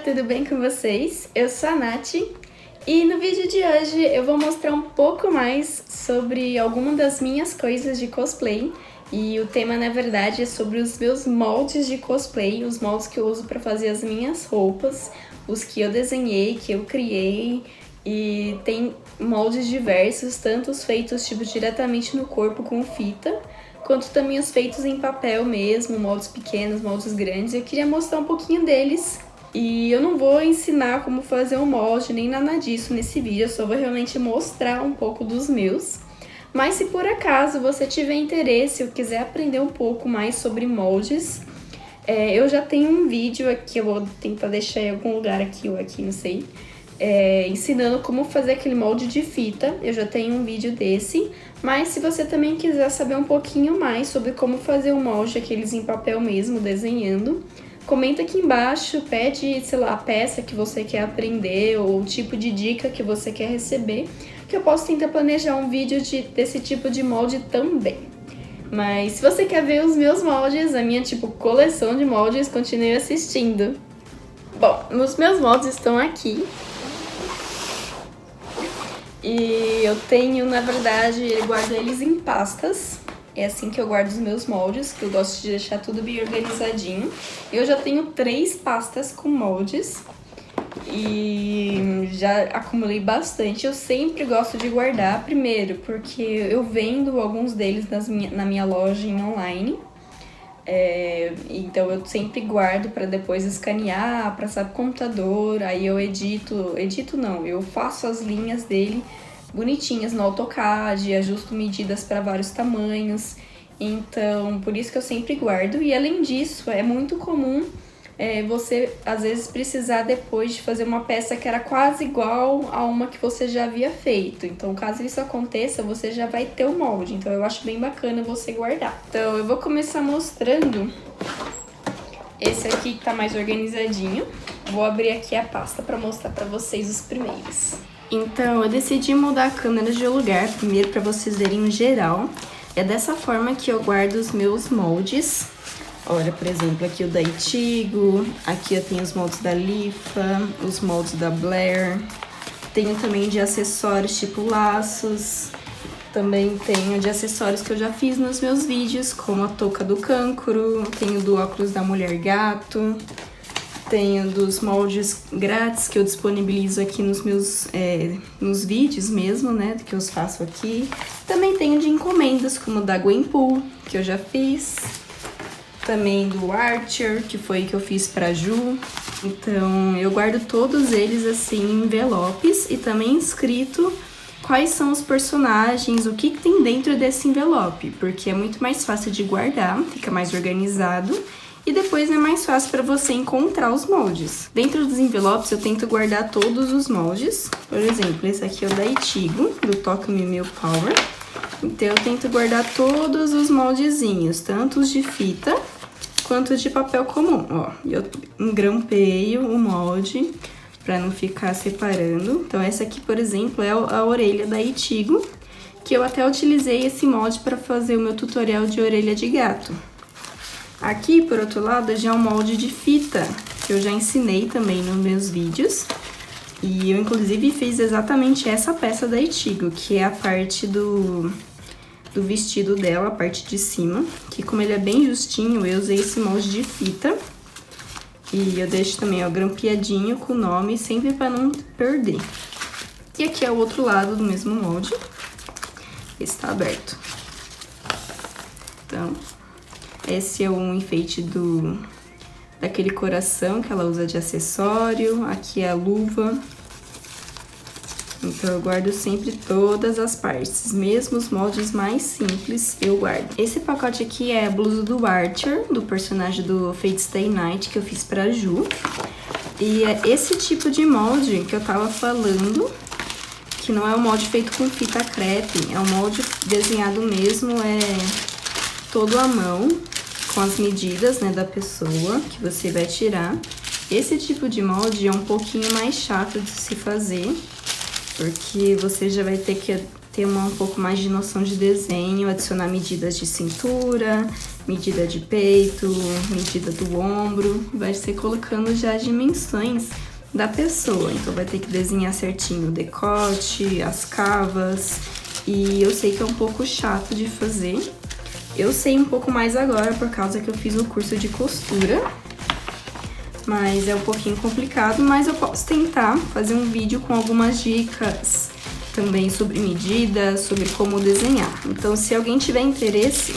tudo bem com vocês? Eu sou a Nath e no vídeo de hoje eu vou mostrar um pouco mais sobre algumas das minhas coisas de cosplay. E o tema, na verdade, é sobre os meus moldes de cosplay, os moldes que eu uso para fazer as minhas roupas, os que eu desenhei, que eu criei. E tem moldes diversos, tanto os feitos diretamente no corpo com fita, quanto também os feitos em papel mesmo, moldes pequenos, moldes grandes. Eu queria mostrar um pouquinho deles. E eu não vou ensinar como fazer um molde, nem nada disso nesse vídeo, eu só vou realmente mostrar um pouco dos meus. Mas se por acaso você tiver interesse ou quiser aprender um pouco mais sobre moldes, eu já tenho um vídeo aqui, eu vou tentar deixar em algum lugar aqui ou aqui, não sei, ensinando como fazer aquele molde de fita. Eu já tenho um vídeo desse, mas se você também quiser saber um pouquinho mais sobre como fazer o molde, aqueles em papel mesmo, desenhando, comenta aqui embaixo, pede, sei lá, a peça que você quer aprender ou o tipo de dica que você quer receber, que eu posso tentar planejar um vídeo desse tipo de molde também. Mas se você quer ver os meus moldes, a minha coleção de moldes, continue assistindo. Bom, os meus moldes estão aqui. E eu tenho, na verdade, eu guardo eles em pastas. É assim que eu guardo os meus moldes, que eu gosto de deixar tudo bem organizadinho. Eu já tenho 3 pastas com moldes e já acumulei bastante. Eu sempre gosto de guardar, primeiro, porque eu vendo alguns deles na minha loja em online. Então eu sempre guardo para depois escanear, passar pro computador, aí eu eu faço as linhas dele bonitinhas no AutoCAD, ajusto medidas para vários tamanhos, então por isso que eu sempre guardo. E além disso, é muito comum você às vezes precisar depois de fazer uma peça que era quase igual a uma que você já havia feito, então caso isso aconteça, você já vai ter o molde, então eu acho bem bacana você guardar. Então eu vou começar mostrando esse aqui que tá mais organizadinho. Vou abrir aqui a pasta para mostrar para vocês os primeiros. Então eu decidi mudar a câmera de lugar primeiro para vocês verem em geral. É dessa forma que eu guardo os meus moldes. Olha, por exemplo, aqui o da Itigo, aqui eu tenho os moldes da Lifa, os moldes da Blair. Tenho também de acessórios tipo laços. Também tenho de acessórios que eu já fiz nos meus vídeos, como a touca do Cancro. Tenho do óculos da Mulher Gato. Tenho dos moldes grátis que eu disponibilizo aqui nos meus nos vídeos mesmo, né, que eu faço aqui. Também tenho de encomendas, como o da Gwenpool, que eu já fiz. Também do Archer, que foi que eu fiz pra Ju. Então, eu guardo todos eles assim em envelopes e também escrito quais são os personagens, o que tem dentro desse envelope, porque é muito mais fácil de guardar, fica mais organizado. E depois é mais fácil para você encontrar os moldes. Dentro dos envelopes eu tento guardar todos os moldes. Por exemplo, esse aqui é o da Itigo, do Tokyo Mew Mew Power. Então eu tento guardar todos os moldezinhos, tanto os de fita quanto os de papel comum. Ó, eu engrampeio o molde para não ficar separando. Então essa aqui, por exemplo, é a orelha da Itigo, que eu até utilizei esse molde para fazer o meu tutorial de orelha de gato. Aqui, por outro lado, já é um molde de fita, que eu já ensinei também nos meus vídeos. E eu, inclusive, fiz exatamente essa peça da Itigo, que é a parte do vestido dela, a parte de cima. Que como ele é bem justinho, eu usei esse molde de fita. E eu deixo também, ó, grampeadinho com o nome, sempre para não perder. E aqui é o outro lado do mesmo molde. Esse tá aberto. Então, esse é um enfeite daquele coração que ela usa de acessório. Aqui é a luva. Então eu guardo sempre todas as partes, mesmo os moldes mais simples eu guardo. Esse pacote aqui é a blusa do Archer, do personagem do Fate Stay Night, que eu fiz pra Ju. E é esse tipo de molde que eu tava falando, que não é um molde feito com fita crepe, é um molde desenhado mesmo, todo à mão, com as medidas, né, da pessoa que você vai tirar. Esse tipo de molde é um pouquinho mais chato de se fazer, porque você já vai ter que ter um pouco mais de noção de desenho, adicionar medidas de cintura, medida de peito, medida do ombro, vai ser colocando já as dimensões da pessoa. Então vai ter que desenhar certinho o decote, as cavas, e eu sei que é um pouco chato de fazer. Eu sei um pouco mais agora por causa que eu fiz o curso de costura, mas é um pouquinho complicado, mas eu posso tentar fazer um vídeo com algumas dicas também sobre medidas, sobre como desenhar. Então, se alguém tiver interesse,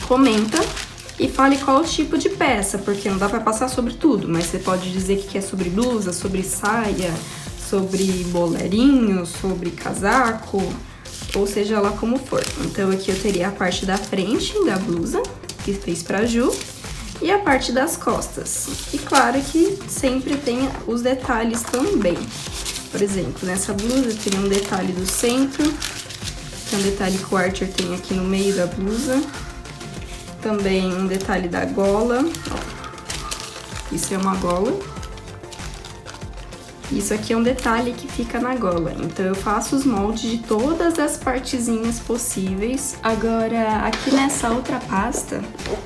comenta e fale qual o tipo de peça, porque não dá pra passar sobre tudo, mas você pode dizer que é sobre blusa, sobre saia, sobre bolerinho, sobre casaco, ou seja lá como for. Então aqui eu teria a parte da frente da blusa, que fez pra Ju, e a parte das costas. E claro que sempre tem os detalhes também. Por exemplo, nessa blusa teria um detalhe do centro, que é um detalhe que o Archer tem aqui no meio da blusa. Também um detalhe da gola, ó. Isso é uma gola. Isso aqui é um detalhe que fica na gola. Então eu faço os moldes de todas as partezinhas possíveis. Agora, aqui nessa outra pasta,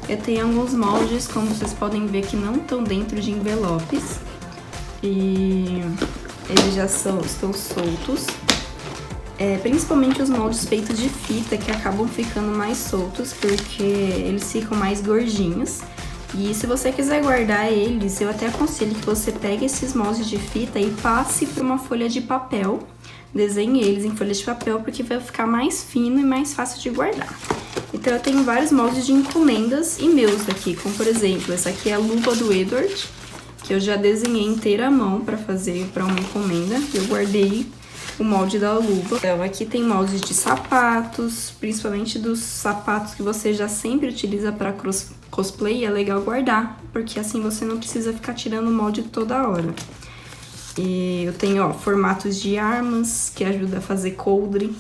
eu tenho alguns moldes, como vocês podem ver, que não estão dentro de envelopes. E eles já estão soltos. Principalmente os moldes feitos de fita, que acabam ficando mais soltos, porque eles ficam mais gordinhos. E se você quiser guardar eles, eu até aconselho que você pegue esses moldes de fita e passe para uma folha de papel. Desenhe eles em folha de papel, porque vai ficar mais fino e mais fácil de guardar. Então eu tenho vários moldes de encomendas e meus aqui, como por exemplo, essa aqui é a luva do Edward, que eu já desenhei inteira à mão para fazer para uma encomenda. Eu guardei o molde da luva. Então aqui tem moldes de sapatos, principalmente dos sapatos que você já sempre utiliza para cosplay, é legal guardar, porque assim você não precisa ficar tirando o molde toda hora. E eu tenho, ó, formatos de armas, que ajuda a fazer coldre.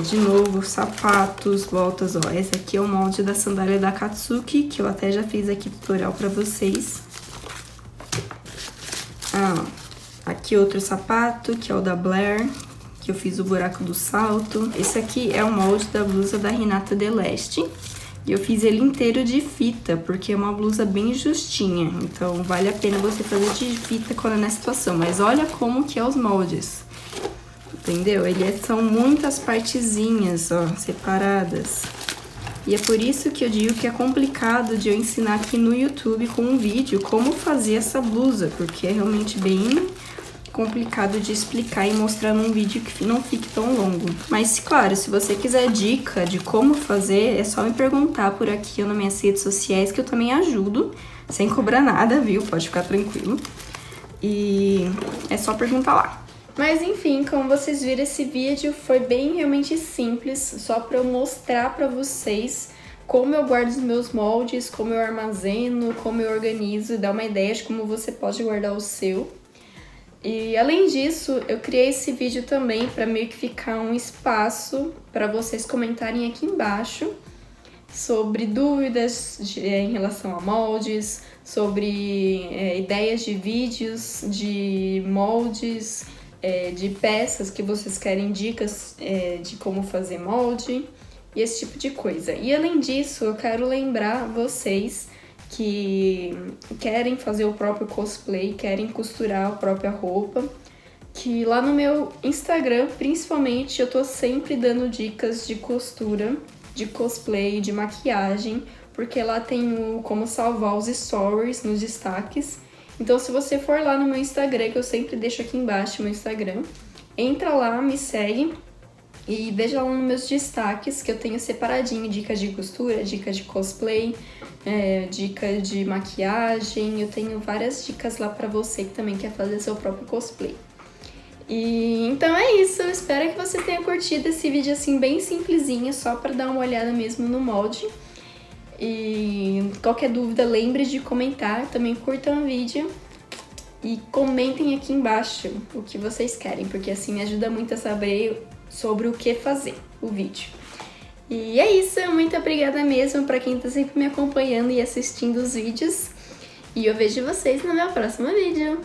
De novo, sapatos, voltas, ó. Esse aqui é o molde da sandália da Katsuki, que eu até já fiz aqui tutorial pra vocês. Aqui outro sapato, que é o da Blair, que eu fiz o buraco do salto. Esse aqui é o molde da blusa da Renata Deleste. E eu fiz ele inteiro de fita, porque é uma blusa bem justinha. Então vale a pena você fazer de fita quando é nessa situação. Mas olha como que é os moldes. Entendeu? São muitas partezinhas, ó, separadas. E é por isso que eu digo que é complicado de eu ensinar aqui no YouTube com um vídeo como fazer essa blusa. Porque é realmente bem complicado de explicar e mostrar num vídeo que não fique tão longo. Mas, claro, se você quiser dica de como fazer, é só me perguntar por aqui ou nas minhas redes sociais, que eu também ajudo, sem cobrar nada, viu? Pode ficar tranquilo. E é só perguntar lá. Mas, enfim, como vocês viram, esse vídeo foi bem realmente simples, só pra eu mostrar pra vocês como eu guardo os meus moldes, como eu armazeno, como eu organizo e dar uma ideia de como você pode guardar o seu. E além disso, eu criei esse vídeo também para meio que ficar um espaço para vocês comentarem aqui embaixo sobre dúvidas em relação a moldes, sobre ideias de vídeos, de moldes, de peças que vocês querem dicas de como fazer molde e esse tipo de coisa. E além disso, eu quero lembrar vocês que querem fazer o próprio cosplay, querem costurar a própria roupa, que lá no meu Instagram, principalmente, eu tô sempre dando dicas de costura, de cosplay, de maquiagem, porque lá tem como salvar os stories nos destaques. Então, se você for lá no meu Instagram, que eu sempre deixo aqui embaixo o meu Instagram, entra lá, me segue e veja lá nos meus destaques, que eu tenho separadinho dicas de costura, dicas de cosplay, dicas de maquiagem. Eu tenho várias dicas lá pra você que também quer fazer seu próprio cosplay. E então é isso, eu espero que você tenha curtido esse vídeo assim bem simplesinho, só pra dar uma olhada mesmo no molde. E qualquer dúvida, lembre de comentar, também curtam o vídeo e comentem aqui embaixo o que vocês querem, porque assim me ajuda muito a saber sobre o que fazer o vídeo. E é isso, muito obrigada mesmo pra quem tá sempre me acompanhando e assistindo os vídeos. E eu vejo vocês no meu próximo vídeo.